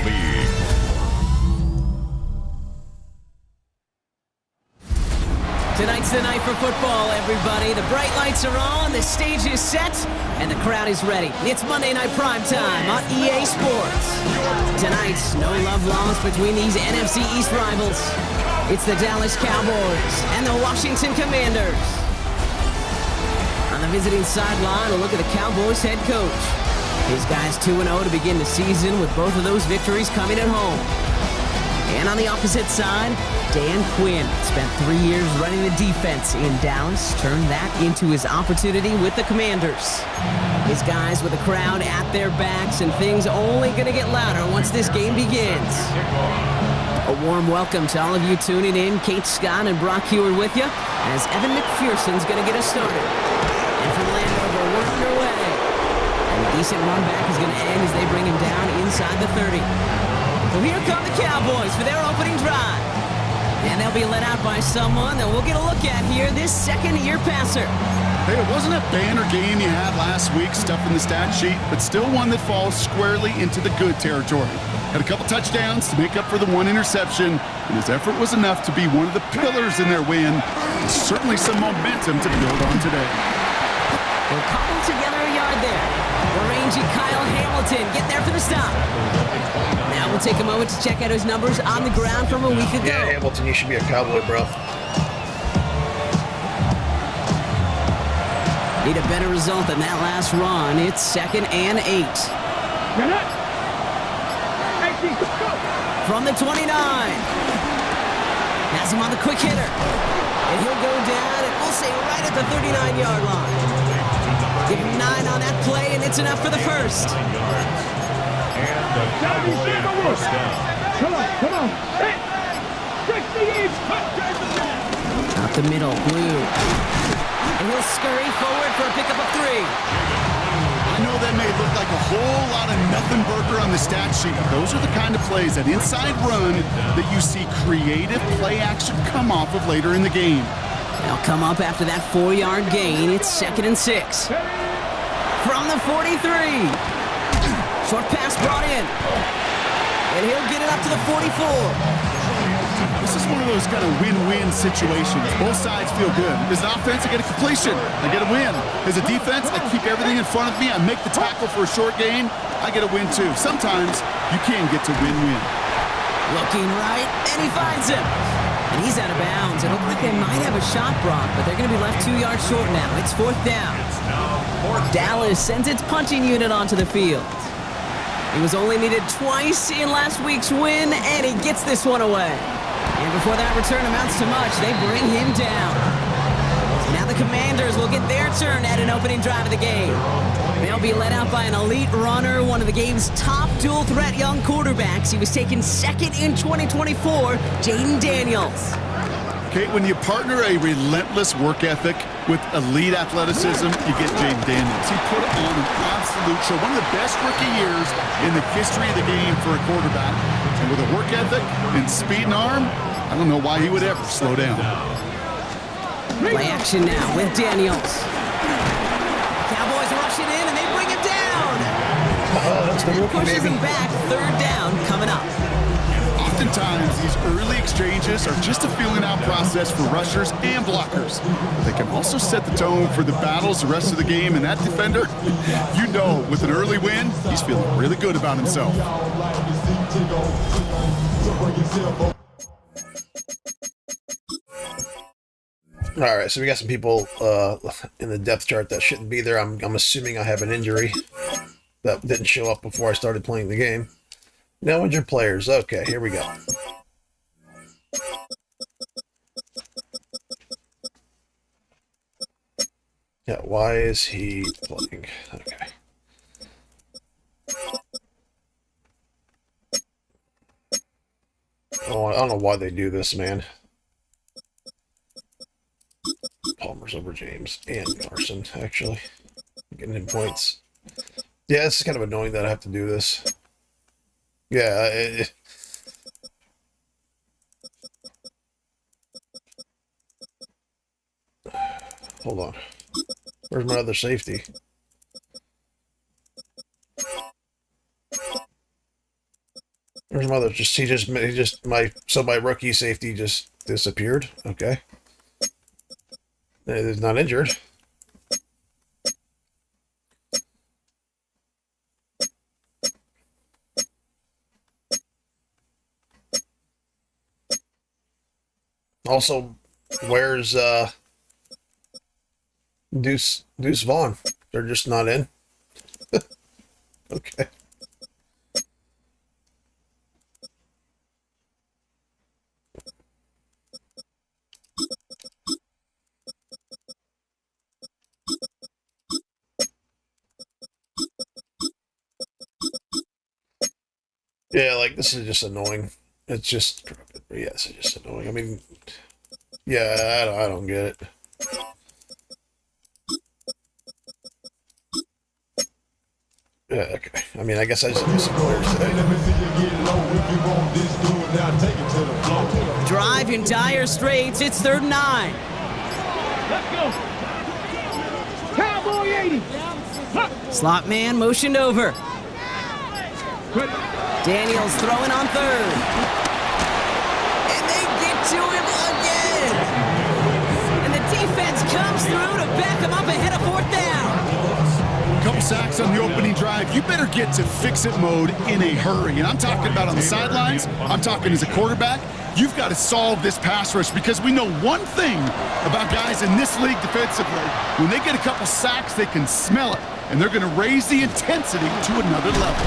League. Tonight's the night for football, everybody. The bright lights are on, the stage is set, and the crowd is ready. It's Monday Night Primetime on EA Sports. Tonight, no love lost between these NFC East rivals. It's the Dallas Cowboys and the Washington Commanders. On the visiting sideline, a look at the Cowboys head coach. His guys 2-0 to begin the season with both of those victories coming at home. And on the opposite side, Dan Quinn spent 3 years running the defense in Dallas, turned that into his opportunity with the Commanders. His guys with the crowd at their backs, and things only going to get louder once this game begins. A warm welcome to all of you tuning in. Kate Scott and Brock Heward with you, as Evan McPherson's going to get us started. And from Landover, we're underway. And a decent run back is going to end as they bring him down inside the 30. So here come the Cowboys for their opening drive. And they'll be led out by someone that we'll get a look at here, this second-year passer. Hey, it wasn't a banner game you had last week, stuffed in the stat sheet, but still one that falls squarely into the good territory. Had a couple touchdowns to make up for the one interception, and his effort was enough to be one of the pillars in their win. Certainly some momentum to build on today. They'll cobble together a yard there. The rangy Kyle Hamilton getting there for the stop. Now we'll take a moment to check out his numbers on the ground from a week ago. Yeah, Hamilton, you should be a Cowboy, bro. Need a better result than that last run. It's 2nd and 8. From the 29. Has him on the quick hitter. And he'll go down, and we'll say right at the 39-yard line. Give him 9 on that play, and it's enough for the first. And the Cowboys first down. Come on. Hey, 68. Out the middle, Blue. And he'll scurry forward for a pickup of 3. I know that may look like a whole lot of nothing burger on the stat sheet, but those are the kind of plays, that inside run, that you see creative play action come off of later in the game. They'll come up after that 4-yard gain. It's 2nd and 6. From the 43. Short pass brought in. And he'll get it up to the 44. This is one of those kind of win-win situations. Both sides feel good. As an offense, I get a completion. I get a win. As a defense, I keep everything in front of me. I make the tackle for a short gain. I get a win, too. Sometimes you can get to win-win. Looking right, and he finds him. And he's out of bounds. It looks like they might have a shot, Brock, but they're going to be left 2 yards short now. It's 4th down. Dallas sends its punching unit onto the field. He was only needed twice in last week's win, and he gets this one away. And before that return amounts to much, they bring him down. Now the Commanders will get their turn at an opening drive of the game. They'll be led out by an elite runner, one of the game's top dual-threat young quarterbacks. He was taken 2nd in 2024, Jaden Daniels. Okay, when you partner a relentless work ethic with elite athleticism, you get Jaden Daniels. He put on an absolute show. One of the best rookie years in the history of the game for a quarterback. And with a work ethic and speed and arm, I don't know why he would ever slow down. Play action now with Daniels. Cowboys rushing in, and they bring him down. That's the rookie, Pushes baby. him back. 3rd down coming up. Oftentimes, these early exchanges are just a feeling-out process for rushers and blockers. They can also set the tone for the battles the rest of the game, and that defender, you know, with an early win, he's feeling really good about himself. All right, so we got some people in the depth chart that shouldn't be there. I'm assuming I have an injury that didn't show up before I started playing the game. No injured players. Okay, here we go. Yeah, why is he playing? Okay. Oh, I don't know why they do this, man. Palmer's over James and Larson, actually. Getting him points. Yeah, it's kind of annoying that I have to do this. Yeah, hold on. Where's my other safety? Where's my other? My rookie safety just disappeared. Okay. He's not injured. Also, where's Deuce Vaughn? They're just not in. Okay. Yeah, like this is just annoying. It's just annoying. I mean, yeah, I don't get it. Yeah, okay. I mean, I guess I just missed some players today. Drive in dire straits. It's 3rd and 9. Let's go. Cowboy 80. Slot man motioned over. Daniels throwing on 3rd. And they get to him again. And the defense comes through to back him up ahead of 4th down. Couple sacks on the opening drive. You better get to fix-it mode in a hurry. And I'm talking about on the sidelines. I'm talking as a quarterback. You've got to solve this pass rush because we know one thing about guys in this league defensively. When they get a couple sacks, they can smell it. And they're going to raise the intensity to another level.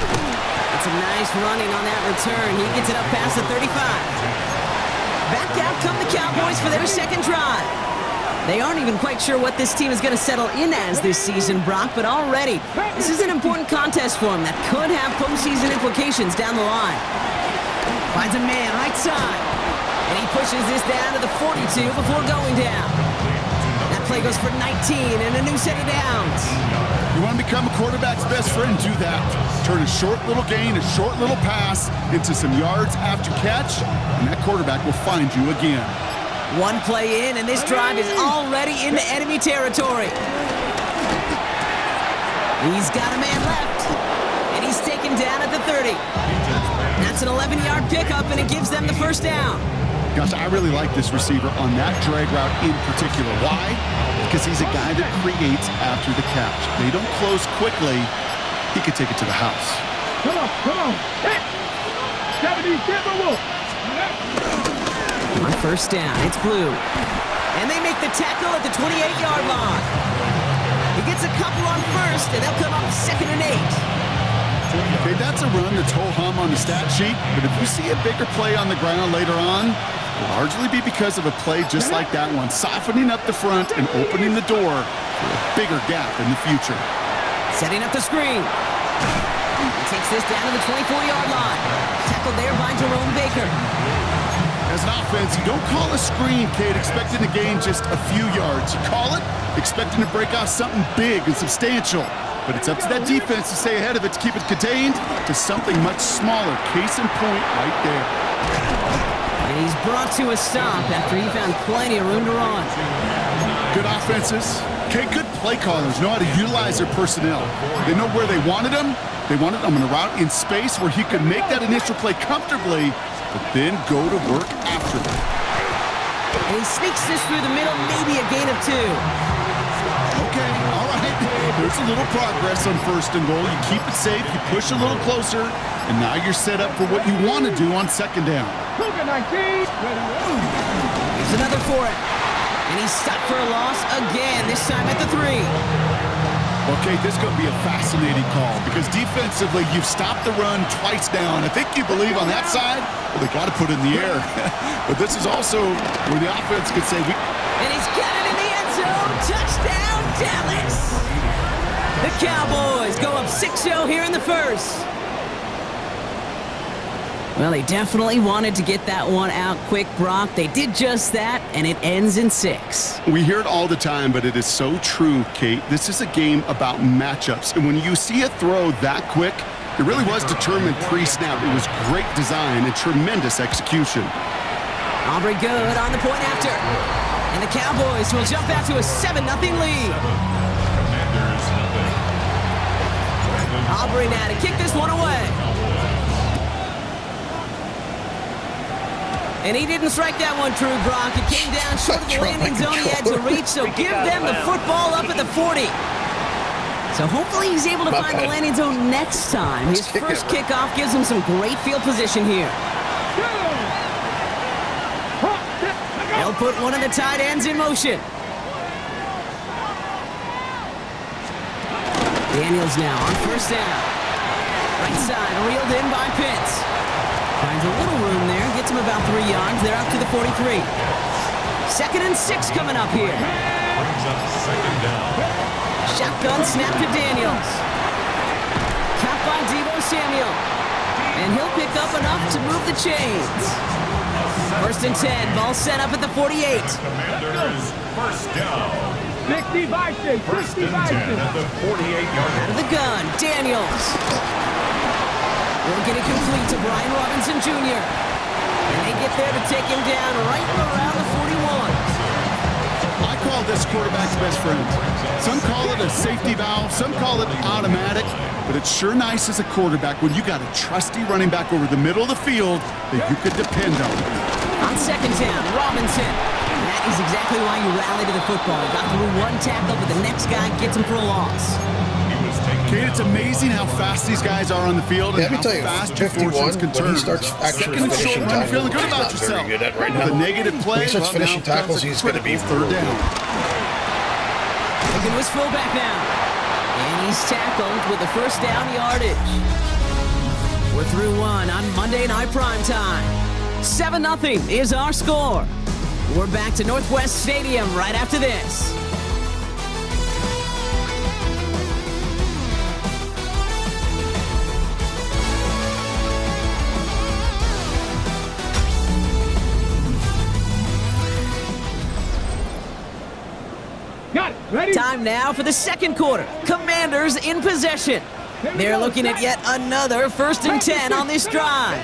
It's a nice running on that return. He gets it up past the 35. Back out come the Cowboys for their 2nd drive. They aren't even quite sure what this team is going to settle in as this season, Brock, but already this is an important contest for them that could have postseason implications down the line. Finds a man right side, and he pushes this down to the 42 before going down. That play goes for 19 and a new set of downs. You want to become a quarterback's best friend, do that. Turn a short little gain, a short little pass into some yards after catch, and that quarterback will find you again. One play in, and this drive is already into enemy territory. He's got a man left, and he's taken down at the 30. That's an 11-yard pickup, and it gives them the 1st down. Gosh, I really like this receiver on that drag route in particular. Why? Because he's a guy that creates after the catch. They don't close quickly. He could take it to the house. Come on. Hit. 70 Timberwolves. On 1st down, it's Blue. And they make the tackle at the 28-yard line. He gets a couple on 1st, and they'll come up 2nd and 8. Okay, that's a run that's ho-hum on the stat sheet, but if you see a bigger play on the ground later on, it'll largely be because of a play just like that one, softening up the front and opening the door for a bigger gap in the future. Setting up the screen. He takes this down to the 24-yard line. Tackled there by Jerome Baker. As an offense, you don't call a screen, Kate, expecting to gain just a few yards. You call it expecting to break off something big and substantial. But it's up to that defense to stay ahead of it, to keep it contained to something much smaller. Case in point right there. And he's brought to a stop after he found plenty of room to run. Good offenses. Okay, good play callers know how to utilize their personnel. They know where they wanted them. They wanted them in a route in space where he could make that initial play comfortably, but then go to work after it. And he sneaks this through the middle, maybe a gain of 2. Okay, all right. There's a little progress on 1st and goal. You keep it safe, you push a little closer, and now you're set up for what you want to do on 2nd down. Here's another for it. And he's stopped for a loss again, this time at the 3. Okay, this is going to be a fascinating call because defensively, you've stopped the run twice down. I think you believe on that side, well, they got to put it in the air. But this is also where the offense could say, and he's got it in the end zone. Touchdown, Dallas! The Cowboys go up 6-0 here in the 1st. Well, they definitely wanted to get that one out quick, Brock. They did just that, and it ends in 6. We hear it all the time, but it is so true, Kate. This is a game about matchups, and when you see a throw that quick, it really was determined pre-snap. It was great design and tremendous execution. Aubrey good on the point after. And the Cowboys will jump out to a 7-0 lead. Aubrey now to kick this one away. And he didn't strike that one true, Brock. It came down short of the landing zone he had to reach, so give them the football up at the 40. So hopefully he's able to find the landing zone next time. His first kickoff gives him some great field position here. They'll put one of the tight ends in motion. Daniels now on first down. Right side, reeled in by Pitts. Finds a little room there, gets him about 3 yards. They're up to the 43. 2nd and 6 coming up here. Brings up 2nd down. Shotgun snap to Daniels. Caught by Deebo Samuel. And he'll pick up enough to move the chains. 1st and 10, ball set up at the 48. Commanders first down. 65 6. 1st and 10 at the 48-yard Out of the gun, Daniels. Will get it complete to Brian Robinson Jr. And they get there to take him down right around the 41. I call this quarterback's best friend. Some call it a safety valve, some call it automatic, but it's sure nice as a quarterback when you got a trusty running back over the middle of the field that you could depend on. On 2nd down, Robinson. And that is exactly why you rally to the football. Got through one tackle, but the next guy gets him for a loss. Kate, it's amazing how fast these guys are on the field and Yeah, let me how tell you, fast your 51, fortunes can when turn. he starts actually Second and finishing short run, tackles, feeling good he's about not very yourself. good at right With now. a negative play, When he starts well, finishing now tackles, comes a he's going to be critical third down. Taking his fullback now. And he's tackled with the first down yardage. We're through one on Monday Night Primetime. 7-0 is our score. We're back to Northwest Stadium right after this. Got it. Ready? Time now for the second quarter. Commanders in possession. They're looking at yet another 1st and 10 on this drive.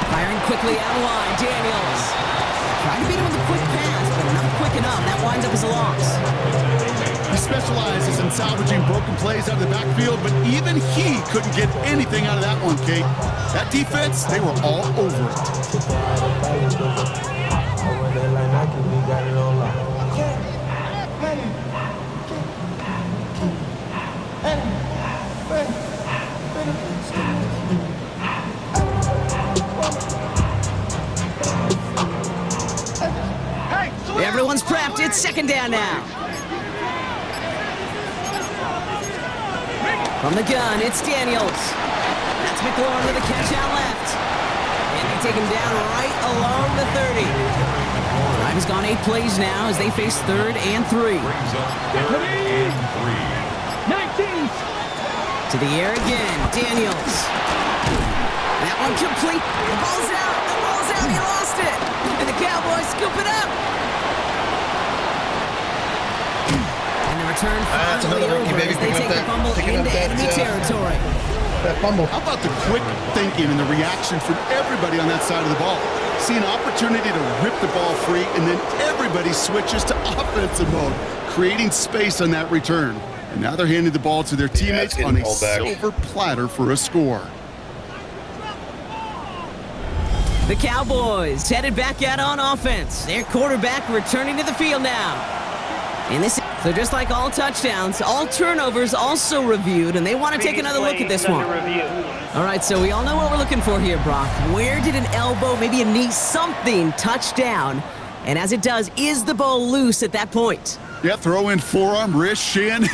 Firing quickly out of line, Daniels. Trying to beat him with a quick pass, but not quick enough. That winds up as a loss. He specializes in salvaging broken plays out of the backfield, but even he couldn't get anything out of that one, Kate. That defense, they were all over it. Everyone's prepped. It's 2nd down now. From the gun, it's Daniels. That's McLaurin with a catch out left. And they take him down right along the 30. Drive has gone 8 plays now as they face 3rd and 3. Brings up 3rd and 3. 19. To the air again, Daniels. That one complete. The ball's out. The ball's out. He lost it. And the Cowboys scoop it up. And the return That's finally another over rookie, baby, as they picking take up the fumble picking up into enemy territory. That fumble. How about the quick thinking and the reaction from everybody on that side of the ball? See an opportunity to rip the ball free, and then everybody switches to offensive mode, creating space on that return. And now they're handing the ball to their teammates on a silver platter for a score. The Cowboys headed back out on offense. Their quarterback returning to the field now. And this, so just like all touchdowns, all turnovers also reviewed, and they want to take another look at this one. All right, so we all know what we're looking for here, Brock. Where did an elbow, maybe a knee, something touch down? And as it does, is the ball loose at that point? Yeah, throw in forearm, wrist, shin.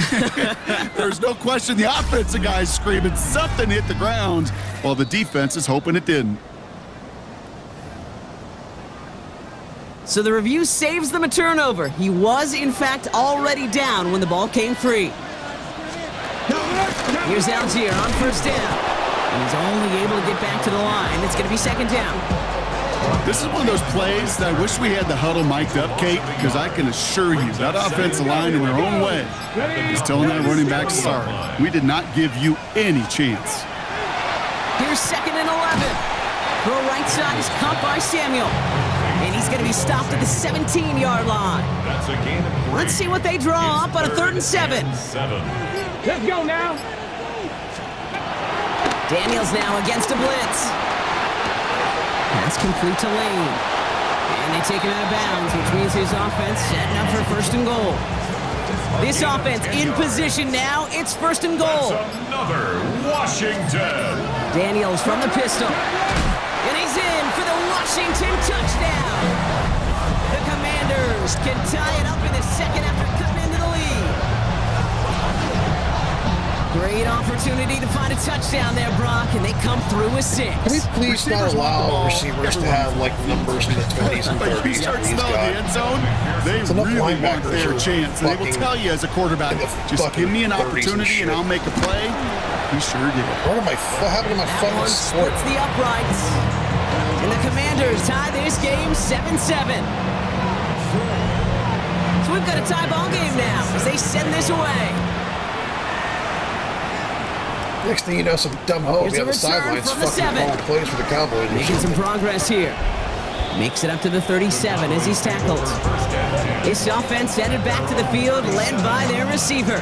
There's no question the offensive guy's screaming something hit the ground, while the defense is hoping it didn't. So the review saves them a turnover. He was, in fact, already down when the ball came free. Here's Algier on first down. And he's only able to get back to the line. It's going to be 2nd down. This is one of those plays that I wish we had the huddle mic'd up, Kate, because I can assure you that offensive line in their own way is telling that running back, sorry, we did not give you any chance. Here's 2nd and 11. Throw right side is caught by Samuel. And he's going to be stopped at the 17-yard line. That's a gain of 3. Let's see what they draw up on a 3rd and 7. Let's go now. Daniels now against a blitz. Pass complete to Lane. And they take him out of bounds, which means his offense setting up for first and goal. This offense in position now. It's first and goal. That's another Washington. Daniels from the pistol. And he's in for the Washington touchdown. The Commanders can tie it up in the second after cutting into the lead. Great opportunity to find a touchdown there, Brock, and they come through with 6. Can we please not allow receivers to have like numbers in the 20s and 30s? If you start smelling the end zone, they It's enough really want linebackers their who chance. And they will fucking- tell you as a quarterback, in the just fucking give me an 30s and opportunity and shit. I'll make a play. He sure did. What happened to my That fucking one sport? splits the uprights. And the Commanders tie this game 7-7. So we've got a tie ball game now as they send this away. Next thing you know, some dumb hoe Here's be a on the return sidelines from the fucking 7. calling plays for the Cowboys. Making some progress here. Makes it up to the 37 as he's tackled. This offense headed back to the field, led by their receiver.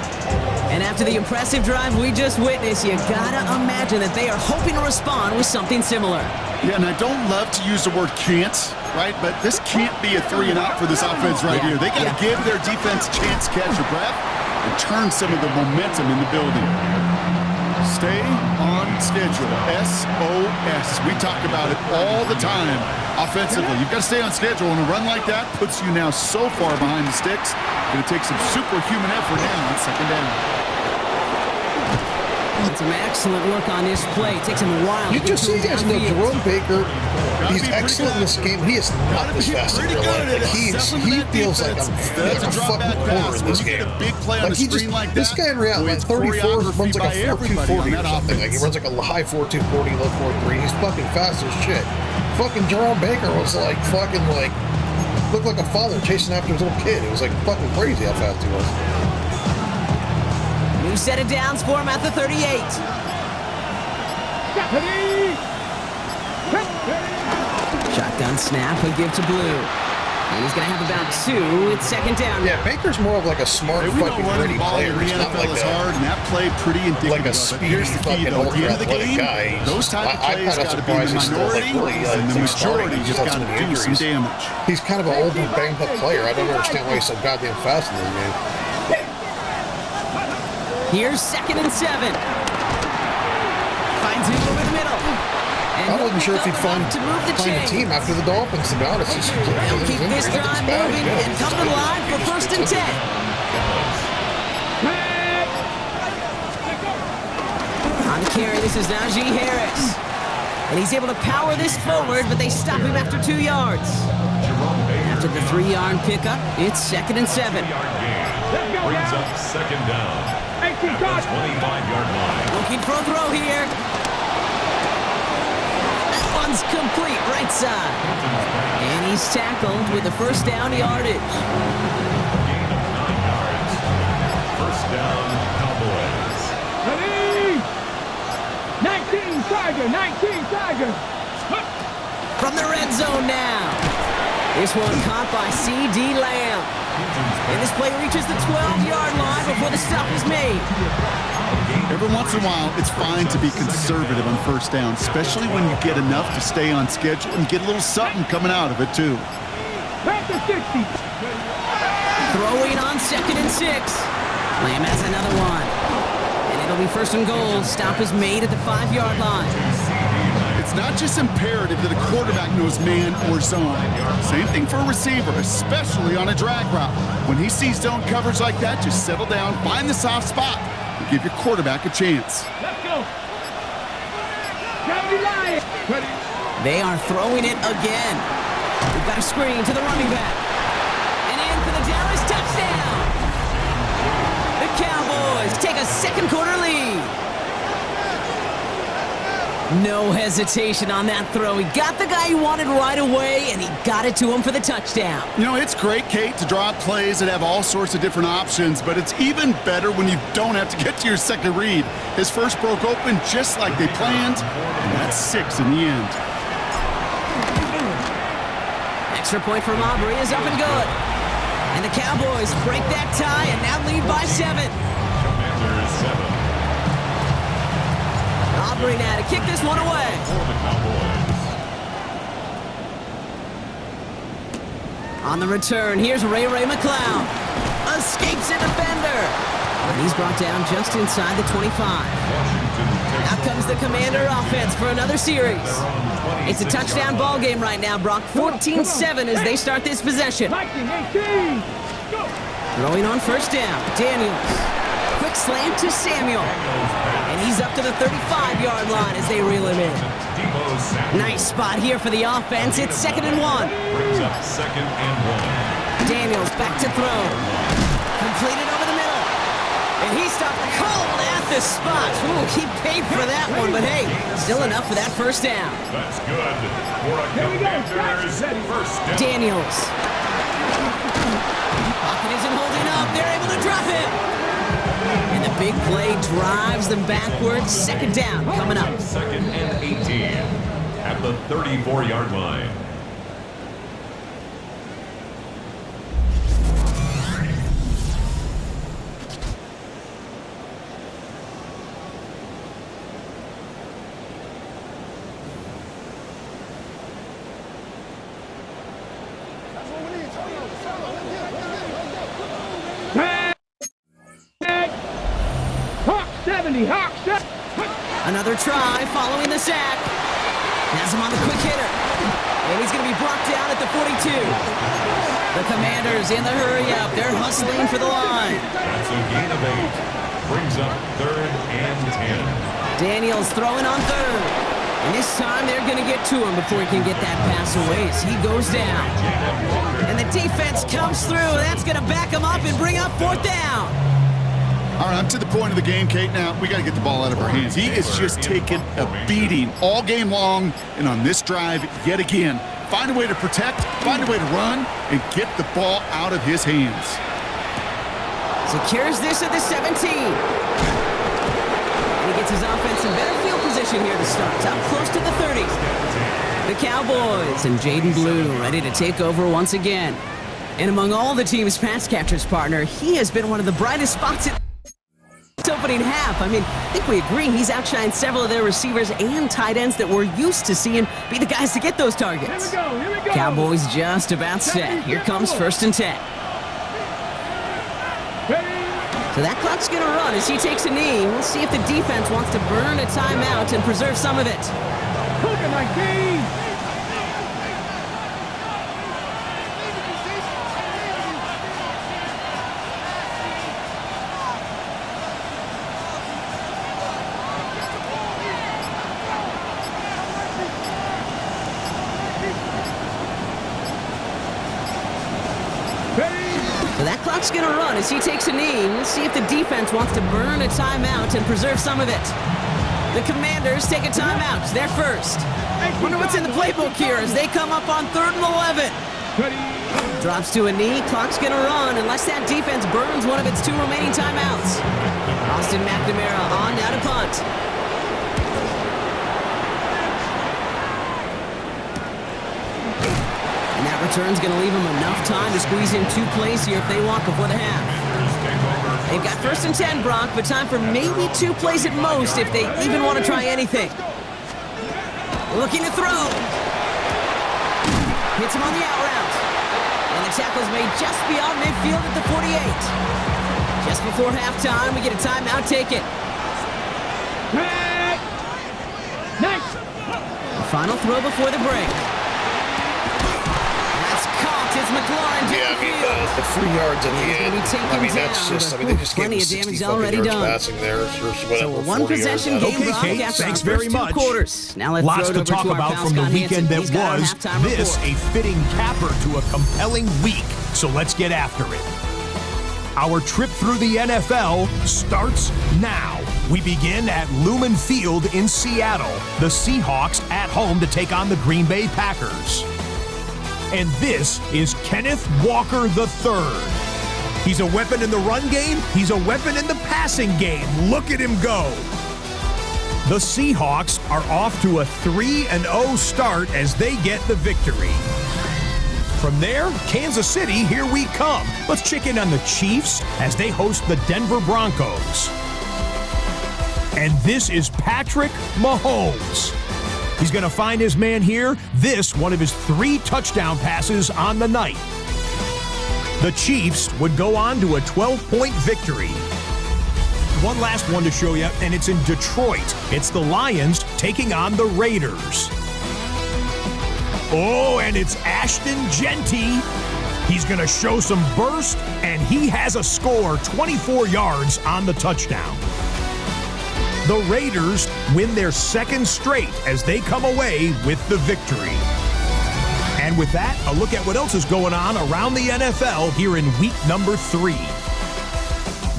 And after the impressive drive we just witnessed, you gotta imagine that they are hoping to respond with something similar. Yeah, and I don't love to use the word can't, right? But this can't be a 3 and out for this offense right here. They got to give their defense a chance to catch their breath and turn some of the momentum in the building. Stay on schedule. SOS. We talk about it all the time offensively. You've got to stay on schedule, and a run like that puts you now so far behind the sticks. Going to take some superhuman effort now on second down. Some excellent work on this play. Takes him a while. You to just get see, guys, through know downfield. Jerome Baker, he's be excellent in this game. He is not this fast in real life. He feels like a fucking corner in this game. Big play on Like the he just, screen like this that. guy in reality, like 34, runs like a 4.240 or something. Like he runs like a high 4.240, low 4.3. He's fucking fast as shit. Fucking Jerome Baker was like fucking like, looked like a father chasing after his little kid. It was like fucking crazy how fast he was. New set of downs for him at the 38. Shotgun snap, a give to Blue. And he's going to have about 2. It's second down. Yeah, Baker's more of like a smart We don't fucking run gritty the ball player. in the He's not NFL like is a hard, and that play pretty indicative like a of it. speedy Here's the key, fucking though. At the end of the ultra-athletic game, guy. those type of I'm plays kind of got to be surprised the he's still like minority, really and the like starting. majority He's has had got so to many do some injuries. damage. He's kind of an old and banged up player. I don't understand why he's so goddamn fast in this game. Here's second and 7. Finds him over the middle. And I wasn't sure if he'd find to move the a chains. team after the Dolphins, to be honest. They'll keep this drive moving and come to the line for first and 10. On the carry, this is Najee Harris. And he's able to power this forward, but they stop him after 2 yards. After the 3-yard pickup, it's second and 7. Brings up second down at the 25-yard line. Looking for a throw here. That one's complete, right side. And he's tackled with the first down yardage. Gain of 9 yards. First down, Cowboys. Ready? 19 Tiger, 19 Tiger. From the red zone now. This one caught by C.D. Lamb. And this play reaches the 12-yard line before the stop is made. Every once in a while, it's fine to be conservative on first down, especially when you get enough to stay on schedule and get a little something coming out of it, too. Back to 60. Throwing on second and 6. Lamb has another one. And it'll be first and goal. Stop is made at the 5-yard line. It's not just imperative that a quarterback knows man or zone. Same thing for a receiver, especially on a drag route. When he sees zone coverage like that, just settle down, find the soft spot, and give your quarterback a chance. Let's go. Ready, Lion. Ready. They are throwing it again. We've got a screen to the running back. And in for the Dallas touchdown. The Cowboys take a second quarter lead. No hesitation on that throw. He got the guy he wanted right away, and he got it to him for the touchdown. You know, it's great, Kate, to draw up plays that have all sorts of different options, but it's even better when you don't have to get to your second read. His first broke open just like they planned, and that's 6 in the end. Extra point from Aubrey is up and good. And the Cowboys break that tie and now lead by 7. Commanders 7 Aubrey now to kick this one away. for the Cowboys. On the return, here's Ray McCloud. Escapes a defender. And he's brought down just inside the 25. Out comes the Commander offense for another series. It's a touchdown ball game right now, Brock. 14-7 as they start this possession. 19, 18. Go. Throwing on first down, Daniels. Quick slant to Samuel. And he's up to the 35-yard line as they reel him in. Nice spot here for the offense. It's 2nd and 1. Brings up 2nd and 1. Daniels back to throw. Completed over the middle. And he stopped cold at the spot. Ooh, he paid for that one, but hey, still enough for that first down. That's good. For a Commanders first down. Daniels. Pocket isn't holding up. They're able to drop him. And the big play drives them backwards. 2nd down coming up. 2nd and 18 at the 34-yard line. Hawk 70, Hawk 70. Another try following the sack. Has him on the quick hitter. And he's going to be brought down at the 42. The Commanders in the hurry up. They're hustling for the line. That's a gain of 8. Brings up 3rd and 10. Daniels throwing on 3rd. And this time they're going to get to him before he can get that pass away as he goes down. And the defense comes through. That's going to back him up and bring up 4th down. All right, I'm to the point of the game, Kate. Now, we got to get the ball out of our hands. He is just taking a beating all game long, and on this drive, yet again, find a way to protect, find a way to run, and get the ball out of his hands. Secures this at the 17. And he gets his offense in better field position here to start. Up close to the 30. The Cowboys and Jaden Blue ready to take over once again. And among all the team's pass catchers, partner, he has been one of the brightest spots in opening half. I mean, I think we agree he's outshined several of their receivers and tight ends that we're used to seeing be the guys to get those targets. Here we go. Cowboys just about set. Here comes 1st and 10. So that clock's going to run as he takes a knee. We'll see if the defense wants to burn a timeout and preserve some of it. Hook 19. So that clock's going to run as he takes a knee. We'll see if the defense wants to burn a timeout and preserve some of it. The Commanders take a timeout. They're first. Wonder what's in the playbook here as they come up on 3rd and 11. Drops to a knee. Clock's going to run unless that defense burns one of its 2 remaining timeouts. Austin McNamara on now to punt. And that return's going to leave them enough time to squeeze in 2 plays here if they want before the half. They've got 1st and 10, Brock, but time for maybe 2 plays at most if they even want to try anything. Looking to throw. Hits him on the out route. And the tackle's made just beyond midfield at the 48. Just before halftime, we get a timeout. Take it. Nice. The final throw before the break. That's caught. It's McLaurin. Yeah, I mean, the 3 yards in the end. I mean, that's just, I mean, they just gave him 60 fucking yards passing there. So a 1 possession game. Okay, Kate, thanks very much. Quarters. Now let's Lots throw it to over talk to our about pal from the Scott weekend Hansen. that He's got our was. halftime This report. a fitting capper to a compelling week. So let's get after it. Our trip through the NFL starts now. We begin at Lumen Field in Seattle. The Seahawks at home to take on the Green Bay Packers. And this is Kenneth Walker III. He's a weapon in the run game. He's a weapon in the passing game. Look at him go. The Seahawks are off to a 3-0 start as they get the victory. From there, Kansas City, here we come. Let's check in on the Chiefs as they host the Denver Broncos. And this is Patrick Mahomes. He's going to find his man here. This, one of his 3 touchdown passes on the night. The Chiefs would go on to a 12-point victory. One last one to show you, and it's in Detroit. It's the Lions taking on the Raiders. Oh, and it's Ashton Genty. He's going to show some burst, and he has a score, 24 yards on the touchdown. The Raiders win their second straight as they come away with the victory. And with that, a look at what else is going on around the NFL here in week number 3.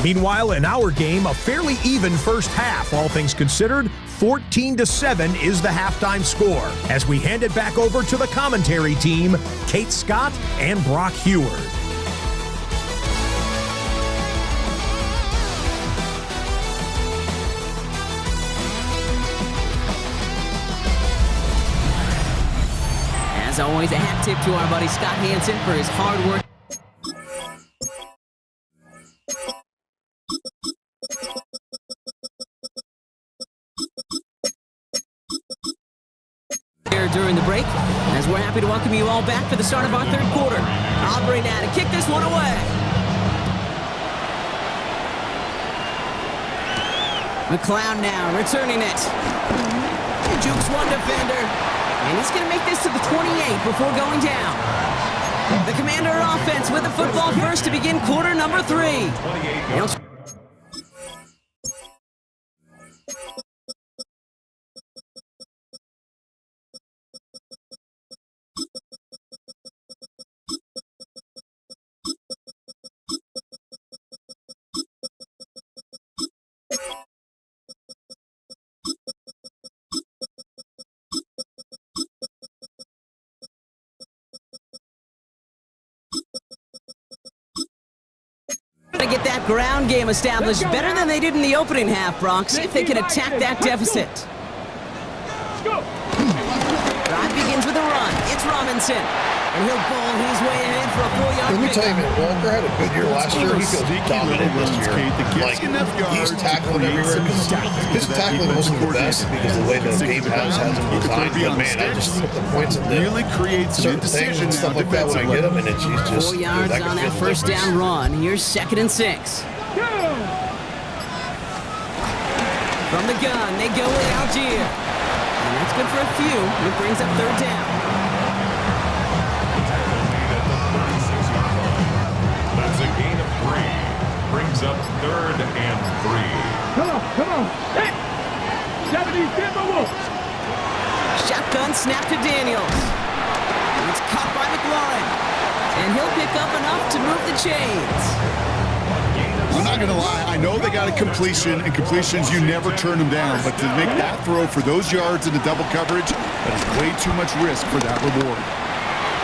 Meanwhile, in our game, a fairly even first half, all things considered. 14-7 is the halftime score as we hand it back over to the commentary team, Kate Scott and Brock Heward. As always, a hat tip to our buddy Scott Hansen for his hard work. During the break, as we're happy to welcome you all back for the start of our third quarter. Aubrey now to kick this one away. McLeod now returning it. Jukes one defender, and he's going to make this to the 28 before going down. The Commander offense with the football first to begin quarter number 3. Get that ground game established better than they did in the opening half, Brock. See if they can attack that deficit. Drive begins with a run. It's Robinson. And he'll bowl his way ahead for a 4-yard Let me tell you, pickup. man, Walker had a good year last year. He feels dominant this year. Like, he's tackling everywhere. His tackling wasn't the best because of the way the game has him designed. But, man, I just put the points in there. Really creates Certain things and stuff like that when I get him, and it's he's just... 4 yards dude, on that first down run. Here's 2nd and 6. From the gun, they go with Algier. And that's good for a few. It brings up 3rd down. That's a gain of 3. Brings up 3rd and 3. Come on. Set. 70 Timberwolves. Shotgun snap to Daniels. It's caught by McLaurin. And he'll pick up enough to move the chains. I'm not going to lie. I know they got a completion, and completions, you never turn them down. But to make that throw for those yards in the double coverage, that is way too much risk for that reward.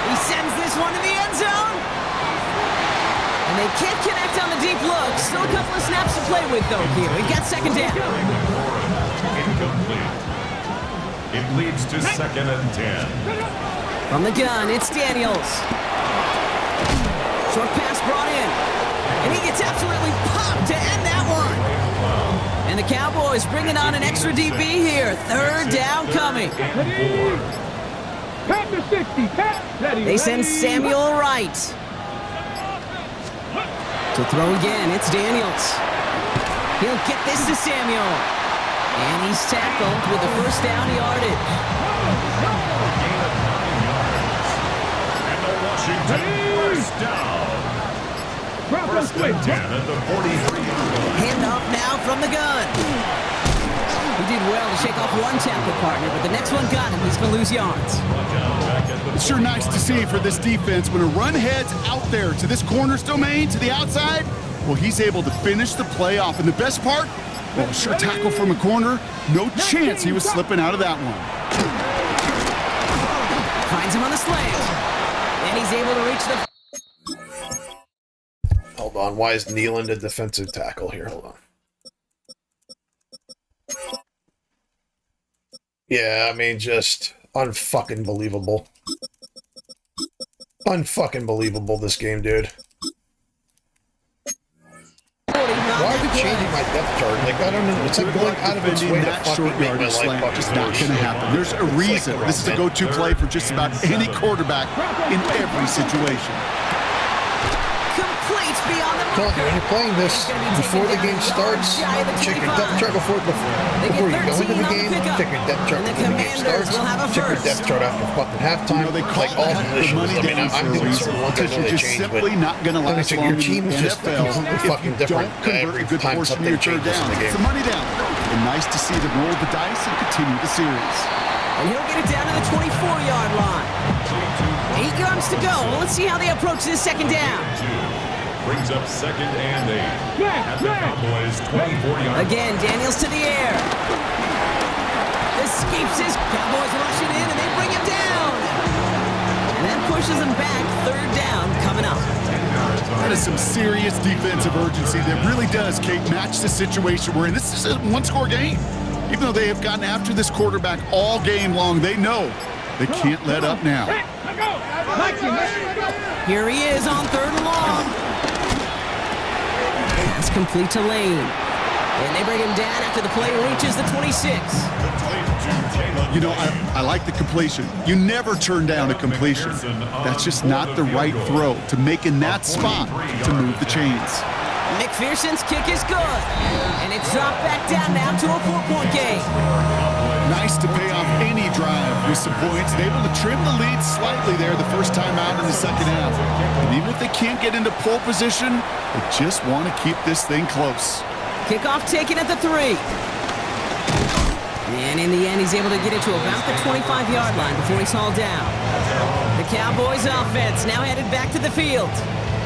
He sends this one to the end zone. And they can't connect on the deep look. Still a couple of snaps to play with, though, here. We've got 2nd down. Incomplete. It leads to 2nd and 10. From the gun, it's Daniels. Short pass brought in. And he gets absolutely popped to end that one. And the Cowboys bringing on an extra DB here. 3rd down coming. Pat to 60. Pat. They send Samuel Wright. To throw again, it's Daniels. He'll get this to Samuel. And he's tackled with the first down yardage. And the Washington first down. 1st and 10 at the 43-yard line. Handoff now from the gun. He did well to shake off one tackle partner, but the next one got him. He's going to lose yards. It's sure nice to see for this defense when a run heads out there to this corner's domain, to the outside. Well, he's able to finish the play off. And the best part, well, sure tackle from a corner. No chance he was slipping out of that one. Finds him on the slant. And he's able to reach the... Hold on. Why is Nealon a defensive tackle here? Hold on. Yeah, I mean, just unfucking believable. Unfucking believable, this game, dude. Why are they changing my depth chart? Like, I don't know. It's like going out of its way to that fucking short make my yardage life slant fucking just not worse. going to happen. There's a reason. This is a go-to play for just about any quarterback in every situation. telling you, when you're playing this before the game starts, check your depth chart before you go into the game. Check your depth chart when the game starts. Check your depth chart after fucking halftime. They call like all that the positions. money I mean, down I'm for a doing reason, certain ones. I because know you're they just change, simply but not going to last your long team in is the just NFL completely if fucking you different don't convert every a good time portion of something your third changes in down. the game. It's the money down. And nice to see them roll the dice and continue the series. And he'll get it down to the 24-yard line. 8 yards to go. Let's see how they approach this second down. Brings up 2nd and 8 at the Cowboys' 24-yard. Again, Daniels to the air. Escapes his. Cowboys rushing in, and they bring him down. And that pushes him back. 3rd down coming up. That is some serious defensive urgency that really does, Kate, match the situation we're in. This is a one-score game. Even though they have gotten after this quarterback all game long, they know they can't let up now. Here he is on 3rd and long. That's complete to Lane. And they bring him down after the play reaches the 26. You know, I like the completion. You never turn down a completion. That's just not the right throw to make in that spot to move the chains. McPherson's kick is good. And it's dropped back down now to a 4-point game. Nice to pay off any drive with some points and able to trim the lead slightly there the first time out in the second half. And even if they can't get into pole position, they just want to keep this thing close. Kickoff taken at the 3. And in the end, he's able to get it to about the 25-yard line before he's hauled down. The Cowboys offense now headed back to the field.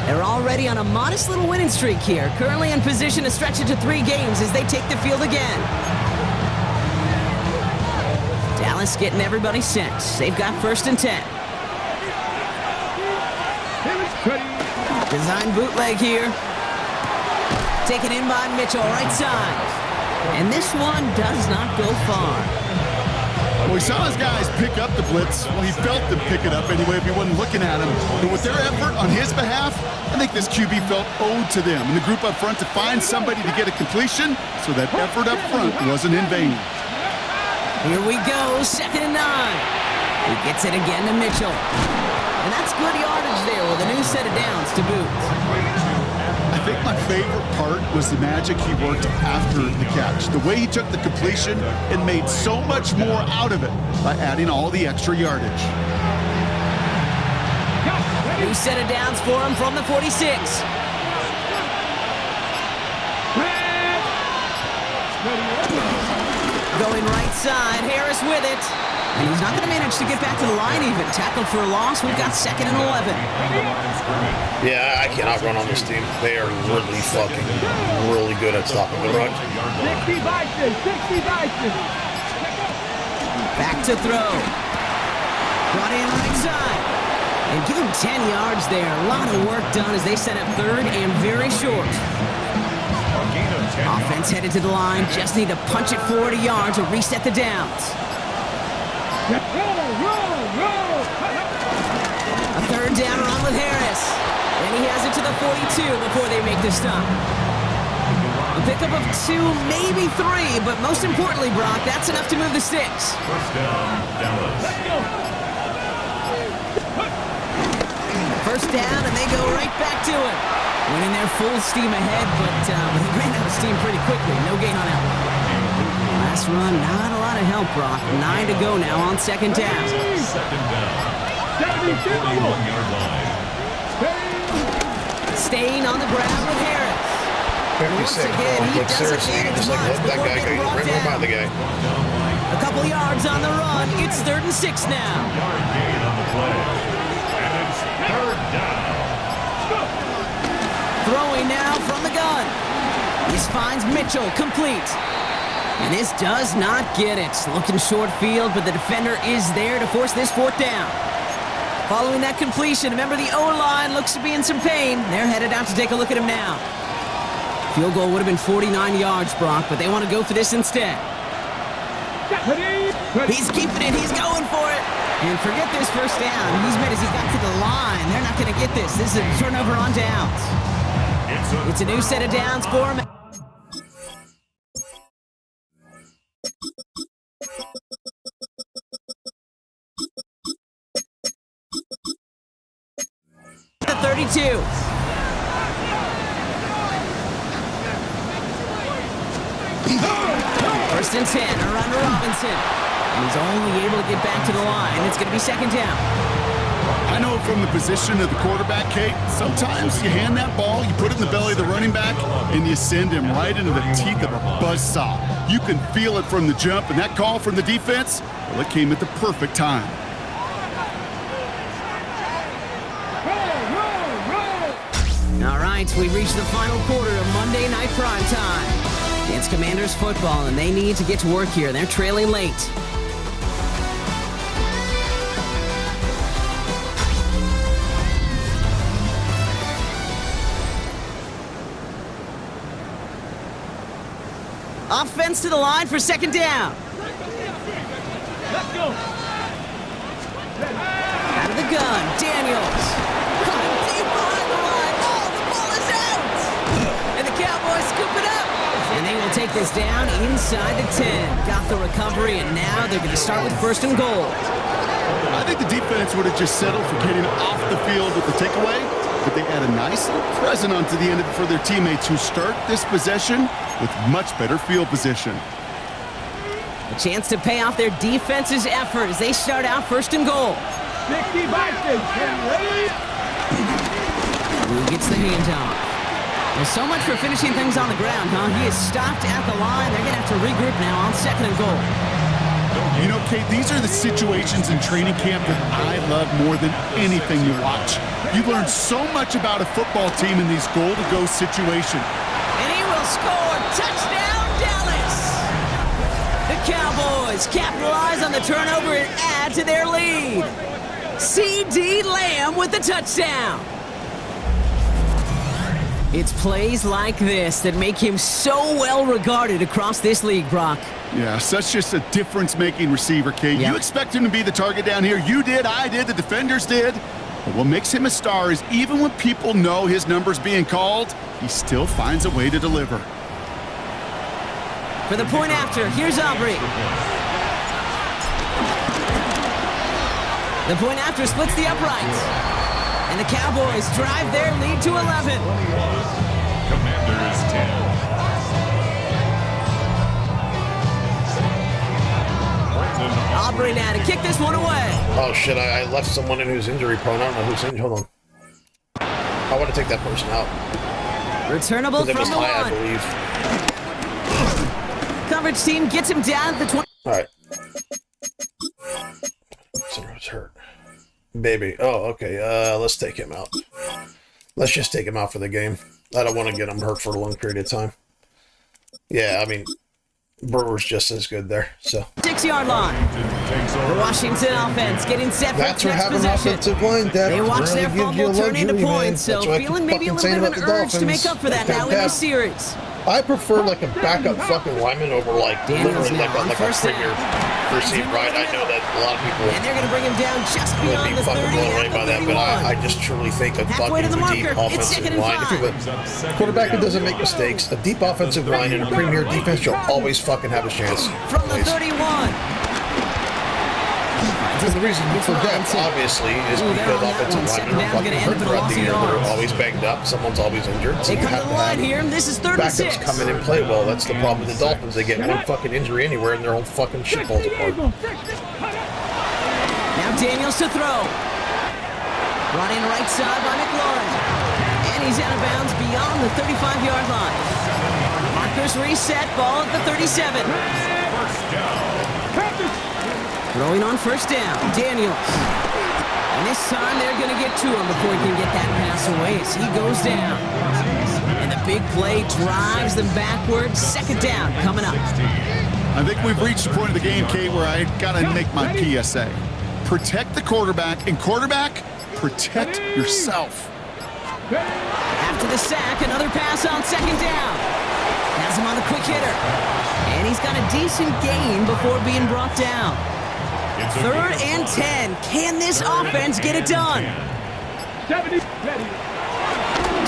They're already on a modest little winning streak here, currently in position to stretch it to 3 games as they take the field again. Dallas getting everybody set. They've got 1st and 10. Design bootleg here. Taken in by Mitchell, right side. And this one does not go far. Well, he saw his guys pick up the blitz. Well, he felt them pick it up anyway if he wasn't looking at him. But with their effort on his behalf, I think this QB felt owed to them and the group up front to find somebody to get a completion, so that effort up front wasn't in vain. Here we go, 2nd and 9. He gets it again to Mitchell. And that's good yardage there with a new set of downs to boot. I think my favorite part was the magic he worked after the catch. The way he took the completion and made so much more out of it by adding all the extra yardage. New set of downs for him from the 46. Going right side, Harris with it. And he's not going to manage to get back to the line even. Tackled for a loss. We've got 2nd and 11. Yeah, I cannot run on this team. They are really good at stopping the run. 60 Bison, 60 Bison. Back to throw. Brought in right side. And give him 10 yards there. A lot of work done as they set up 3rd and very short. Offense headed to the line. Just need to punch it 40 yards or reset the downs. A 3rd down run with Harris. And he has it to the 42 before they make the stop. A pickup of 2, maybe 3, but most importantly, Brock, that's enough to move the sticks. 1st down, Dallas. 1st down, and they go right back to it. Winning their full steam ahead, but he ran out of steam pretty quickly. No gain on that one. Last run, not a lot of help, Brock. 9 to go now on 2nd down. 2nd down. At the 41-yard line. Staying on the ground with Harris. 56. Like, seriously, you just let that guy go. You ran by the guy. A couple yards on the run. It's 3rd and 6 now. Yard gain on the play. And it's 3rd down. Throwing now from the gun. This finds Mitchell complete. And this does not get it. Looking short field, but the defender is there to force this 4th down. Following that completion, remember the O-line looks to be in some pain. They're headed out to take a look at him now. Field goal would have been 49 yards, Brock, but they want to go for this instead. He's keeping it. He's going for it. And forget this 1st down. He's made as he got to the line. They're not going to get this. This is a turnover on downs. It's a new set of downs for him. The 32. his hand, around to Robinson. And he's only able to get back to the line. It's going to be second down. I know from the position of the quarterback, Kate, sometimes you hand that ball, you put it in the belly of the running back, and you send him right into the teeth of a buzzsaw. You can feel it from the jump, and that call from the defense, well, it came at the perfect time. All right, we reached the final quarter of Monday Night Primetime. It's Commanders football, and they need to get to work here. They're trailing late. Offense to the line for second down. Let's go. Out of the gun, Daniels. Caught deep behind the line. Oh, the ball is out. And the Cowboys scoop it up. And they will take this down inside the 10. Got the recovery, and now they're going to start with first and goal. I think the defense would have just settled for getting off the field with the takeaway, but they add a nice little present onto the end of it for their teammates who start this possession with much better field position. A chance to pay off their defense's effort as they start out first and goal. 60 Vikings, ready? Who gets the handoff? Well, so much for finishing things on the ground, huh? He is stopped at the line. They're going to have to regroup now on second and goal. You know, Kate, these are the situations in training camp that I love more than anything you watch. You learn so much about a football team in these goal-to-go situations. And he will score. Touchdown, Dallas! The Cowboys capitalize on the turnover and add to their lead. C.D. Lamb with the touchdown. It's plays like this that make him so well regarded across this league, Brock. Yeah, such just a difference-making receiver, Kate. Yeah. You expect him to be the target down here. You did, I did, the defenders did. But what makes him a star is even when people know his number's being called, he still finds a way to deliver. For the point after, here's Aubrey. The point after splits the uprights. And the Cowboys drive their lead to 11. Commanders 10. Aubrey now to kick this one away. Oh shit, I left someone in who's injury prone. I don't know who's in. Hold on. I want to take that person out. Returnable It from was the high, I one. believe. Coverage team gets him down at the 20. Alright. Someone's hurt. Baby. Oh, okay. Let's take him out. Let's just take him out for the game. I don't want to get him hurt for a long period of time. Yeah, I mean, Brewer's just as good there, so. 6-yard line. The Washington offense getting set for That's its what next having possession. offensive line depth They watch really their gives you a fumble turn into luxury, man. points, so That's what I feeling keep maybe a fucking little bit of saying an about urge the to make Dolphins. up for that That now in this depth. series. I prefer like a backup fucking lineman over like Daniels literally now on like a first premier down. receiver, right? I know that a lot of people And they're going to bring him down just would beyond be the 30 fucking blown away at by the that, but 31. I just truly think a Halfway to fucking the deep marker. It's offensive second and line. If you 5. have a quarterback who doesn't make mistakes, a deep offensive line and a premier defense, you'll always fucking have a chance. From the Always. 31. And the reason for depth, obviously, is Ooh, they're because on that offensive one. Second linemen are down's fucking gonna end hurt with a throughout loss the of year. They're yards. always banged up. Someone's always injured. So They you come have to to the line have here, and this is third and backups 6. come in and play well. That's the problem with the Dolphins. They get one fucking injury anywhere, and their whole fucking shit falls apart. Now Daniels to throw. Brought in right side by McLaurin. And he's out of bounds beyond the 35-yard line. Markers reset, ball at the 37. Throwing on first down, Daniels. And this time they're going to get to him before he can get that pass away as he goes down. And the big play drives them backwards. Second down coming up. I think we've reached the point of the game, Kate, where I gotta make my PSA. Protect the quarterback, and quarterback, protect yourself. After the sack, another pass on second down. Has him on the quick hitter. And he's got a decent gain before being brought down. Third and 10. Can this offense get it done? 70, ready.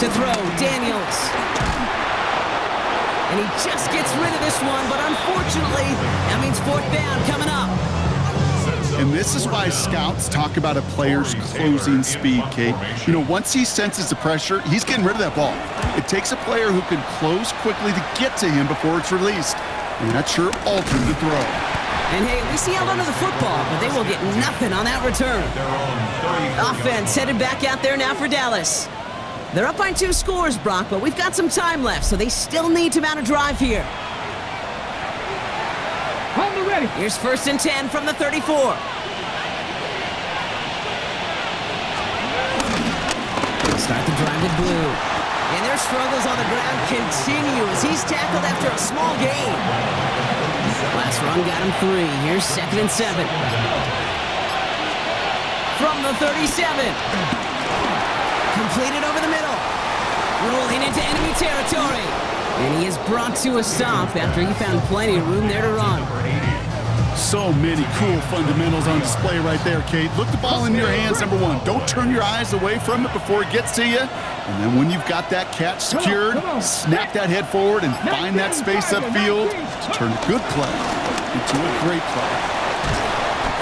To throw, Daniels. And he just gets rid of this one, but unfortunately, that means fourth down coming up. And this is why scouts talk about a player's closing speed, Kate. You know, once he senses the pressure, he's getting rid of that ball. It takes a player who can close quickly to get to him before it's released. And that sure altered the throw. And hey, at least he held onto the football, but they will get nothing on that return. Offense headed back out there now for Dallas. They're up by 2 scores, Brock, but we've got some time left, so they still need to mount a drive here. Hold it ready. Here's 1st and 10 from the 34. Start the drive with Blue. And their struggles on the ground continue as he's tackled after a small gain. Last run got him 3. Here's 2nd and 7. From the 37. Completed over the middle. Rolling into enemy territory. And he is brought to a stop after he found plenty of room there to run. So many cool fundamentals on display right there, Kate. Look the ball in your hands, number 1. Don't turn your eyes away from it before it gets to you. And then when you've got that catch secured, snap that head forward and find that space upfield to turn a good play into a great play.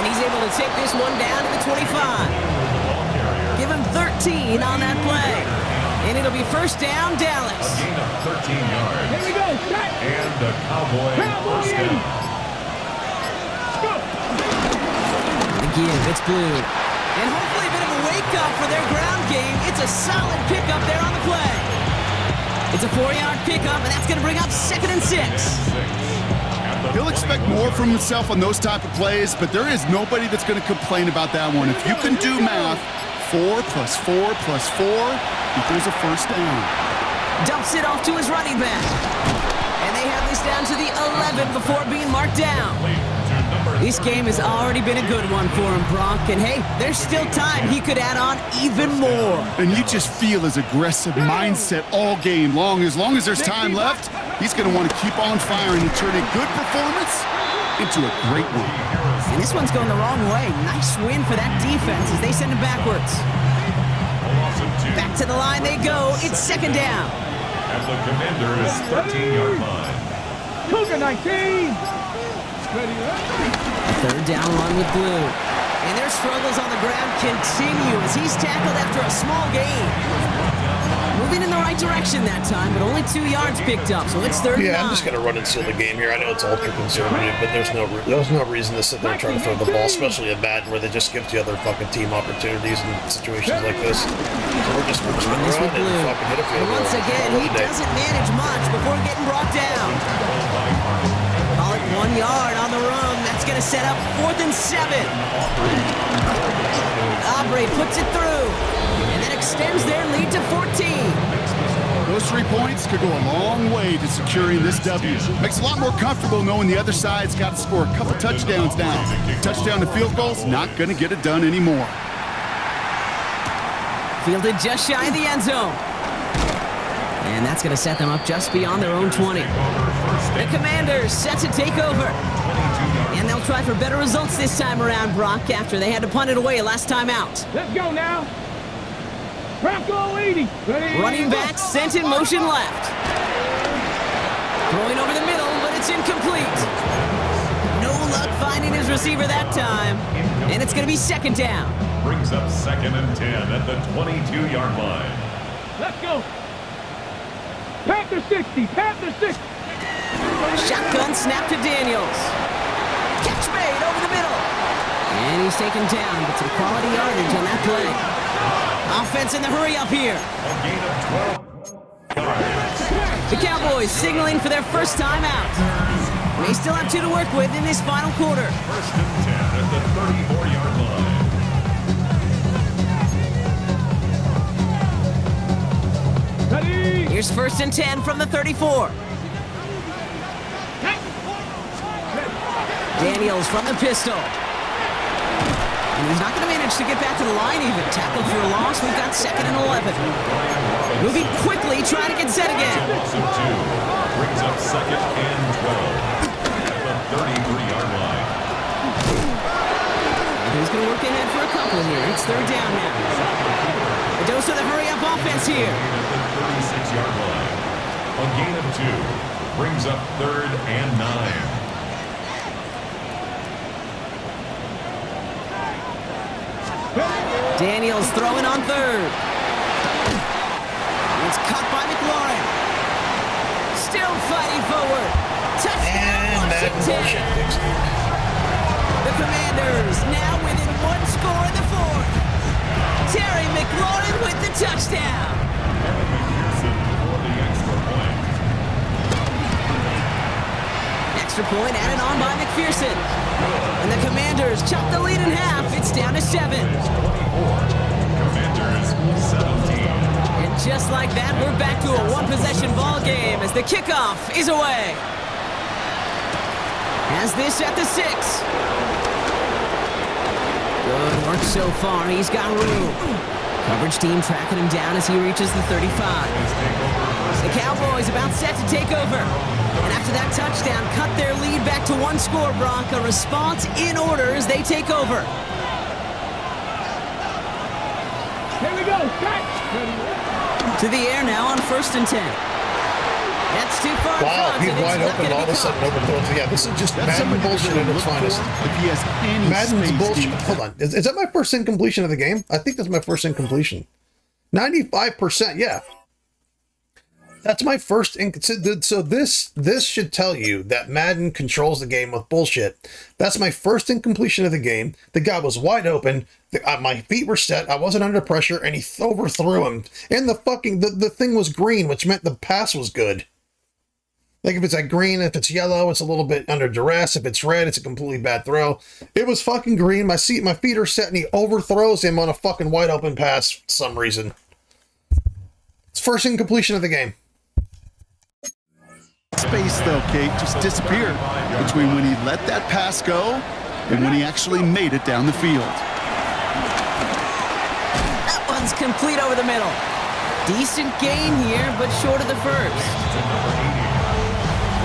And he's able to take this one down to the 25. Give him 13 on that play. And it'll be 1st down, Dallas. A gain of 13 yards. Here we go. Shot. And the Cowboy first down. Again, it's Blue. And hopefully a bit of a wake-up for their ground game. It's a solid pickup there on the play. It's a 4-yard pickup, and that's going to bring up 2nd and 6. He'll expect more from himself on those type of plays, but there is nobody that's going to complain about that one. If you can do math, 4 plus 4 plus 4 equals a 1st down. Dumps it off to his running back. And they have this down to the 11 before being marked down. This game has already been a good one for him, Brock. And hey, there's still time he could add on even more. And you just feel his aggressive mindset all game long. As long as there's time left, he's going to want to keep on firing and turn a good performance into a great one. And this one's going the wrong way. Nice win for that defense as they send it backwards. Back to the line they go. It's 2nd down. At the Commander's 13-yard line. Cougar 19. Ready, A 3rd down run with Blue. And their struggles on the ground continue as he's tackled after a small gain. Moving in the right direction that time, but only 2 yards picked up, so it's 3rd and 9. Yeah, I'm just going to run and seal the game here. I know it's ultra-conservative, but there's no reason to sit there and try to throw the ball, especially at Madden, where they just give the other fucking team opportunities in situations like this. So we're just going to run and fucking hit a field goal. Once again, he doesn't manage much before getting brought down. Call it 1 yard on the run. That's going to set up 4th and 7. Aubrey puts it through and then extends their lead to 14. Those 3 points could go a long way to securing this W. Makes it a lot more comfortable knowing the other side's got to score a couple touchdowns now. Touchdown to field goals, not going to get it done anymore. Fielded just shy of the end zone. And that's going to set them up just beyond their own 20. The Commanders set to take over. And they'll try for better results this time around, Brock, after they had to punt it away last time out. Let's go now. Bronco 80. Ready, Running back sent in motion left. Throwing over the middle, but it's incomplete. No luck finding his receiver that time. And it's going to be 2nd down. Brings up 2nd and 10 at the 22-yard line. Let's go. Panther 60. Panther 60. Shotgun snap to Daniels. Catch made over the middle. And he's taken down, but some quality yardage on that play. Offense in the hurry up here. A gain of 12 yards. The Cowboys signaling for their first time out. They still have 2 to work with in this final quarter. 1st and 10 at the 34-yard line. Ready. Here's 1st and 10 from the 34. Daniels from the pistol. And he's not going to manage to get back to the line even. Tackled for a loss. We've got 2nd and 11. Moving quickly, trying to get set again. Loss of 2. Brings up 2nd and 12 at the 33-yard line. And he's going to work ahead for a couple here. It's 3rd down now. A dose of the hurry-up offense here. At the 36-yard line. A gain of 2. Brings up 3rd and 9. Daniels throwing on 3rd. It's caught by McLaurin. Still fighting forward. Touchdown, Madden bullshit Washington. fixed it. The Commanders now within one score in the fourth. Terry McLaurin with the touchdown. Extra point added on by McPherson. And the Commanders chop the lead in half. It's down to 7. Commanders 17. And just like that, we're back to a one-possession ball game as the kickoff is away. Has this at the 6. Good work so far. He's got room. Coverage team tracking him down as he reaches the 35. The Cowboys about set to take over. And after that touchdown, cut their lead back to one score, Brock. A response in order as they take over. Here we go. Catch. To the air now on 1st and 10. That's too far Wow, front, he's and it's wide not open gonna all of be a sudden caught. overthrows. Yeah, this is just That's Madden somebody bullshit to at look its for finest. if he has any Madden's space bullshit. deep. Hold on. Is that my first incompletion of the game? I think that's my first incompletion. 95%, yeah. That's my first so this should tell you that Madden controls the game with bullshit. That's my first incompletion of the game. The guy was wide open. My feet were set. I wasn't under pressure, and he overthrew him. And the thing was green, which meant the pass was good. Like if it's like green, if it's yellow, it's a little bit under duress. If it's red, it's a completely bad throw. It was fucking green. My feet are set, and he overthrows him on a fucking wide open pass for some reason. It's first incompletion of the game. Space, though, Kate, just disappeared between when he let that pass go and when he actually made it down the field. That one's complete over the middle. Decent gain here, but short of the first.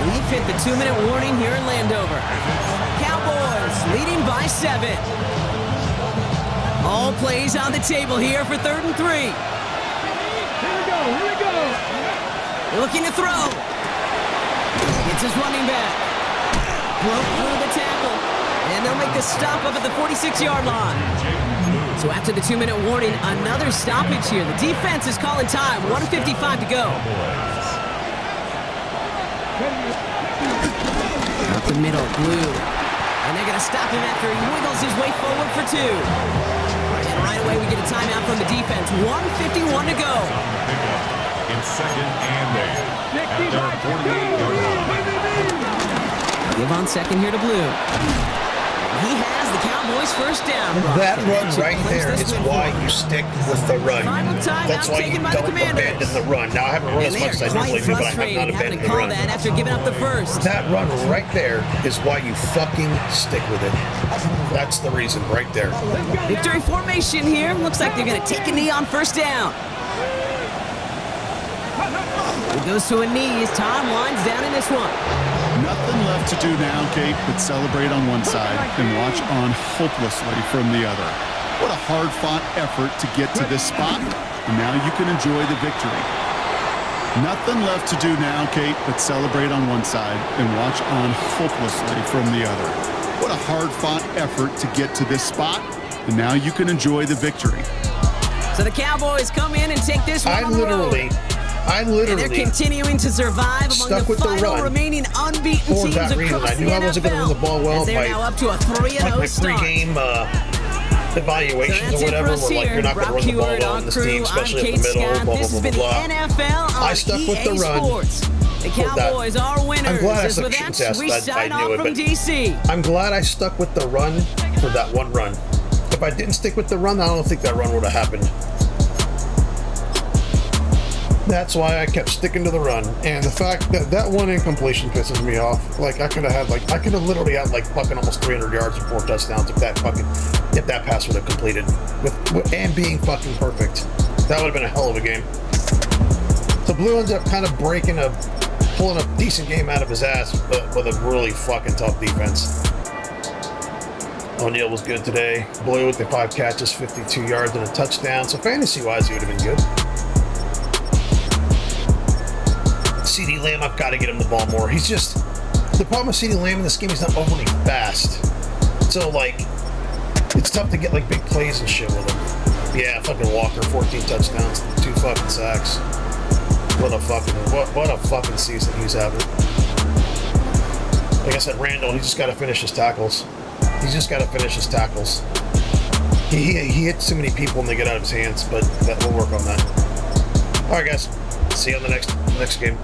We've hit the 2-minute warning here in Landover. Cowboys leading by 7. All plays on the table here for 3rd and 3. Here we go. Here we go. Looking to throw. It's his running back. Broke through the tackle. And they'll make the stop up at the 46-yard line. So after the 2-minute warning, another stoppage here. The defense is calling time. 1:55 to go. Up the middle, Blue. And they're going to stop him after he wiggles his way forward for 2. And right away we get a timeout from the defense. 1:51 to go. In 2nd and 8. At their 48-yard line. Give on 2nd here to Blue. He has the Cowboys first down. Brock. That run Should right clinch there this is win why for him. you stick with the run. Final timeout That's why you taken by the don't Commanders. abandon the run. Now, I haven't run And as they much as are I quite normally do, but I have frustrated not having abandoned to the call run. that after giving up the first. That run right there is why you fucking stick with it. That's the reason right there. Victory formation here. Looks like they're going to take a knee on first down. It goes to a knee as time winds down in this one. Nothing left to do now, Kate, but celebrate on one side and watch on hopelessly from the other. What a hard-fought effort to get to this spot, and now you can enjoy the victory. Nothing left to do now, Kate, but celebrate on one side and watch on hopelessly from the other. What a hard-fought effort to get to this spot, and now you can enjoy the victory. So the Cowboys come in and take this one on the road. I And they're literally continuing to survive among stuck the with the final run remaining unbeaten for teams that reason. across I knew the I wasn't going to run the ball NFL, well. as they're now up to a 3-0 my start. pregame evaluations So that's or it for whatever us were like, here. you're not going to Brock run the ball Huard well on in this crew. team, I'm especially Kate in the middle, Scott. blah, This blah, has blah, been blah, the blah. NFL on I stuck with the EA run Sports. The for that. Cowboys are winners. I'm glad I As stuck with with that, the we I sign knew off it, from but DC. I'm glad I stuck with the run for that one run. If I didn't stick with the run, I don't think that run would have happened. That's why I kept sticking to the run. And the fact that that one incompletion pisses me off. Like I could have literally had like fucking almost 300 yards and 4 touchdowns if that pass would have completed with and being fucking perfect. That would have been a hell of a game. So Blue ends up kind of pulling a decent game out of his ass, but with a really fucking tough defense. O'Neal was good today. Blue with the 5 catches, 52 yards and a touchdown. So fantasy-wise, he would have been good. CeeDee Lamb, I've got to get him the ball more. He's just... The problem with CeeDee Lamb in this game, he's not overly fast. So, like, it's tough to get, like, big plays and shit with him. Yeah, fucking Walker, 14 touchdowns, 2 fucking sacks. What a fucking season he's having. Like I said, Randall, he's just got to finish his tackles. He's just got to finish his tackles. He hits too many people and they get out of his hands, but we'll work on that. All right, guys. See you on the next game.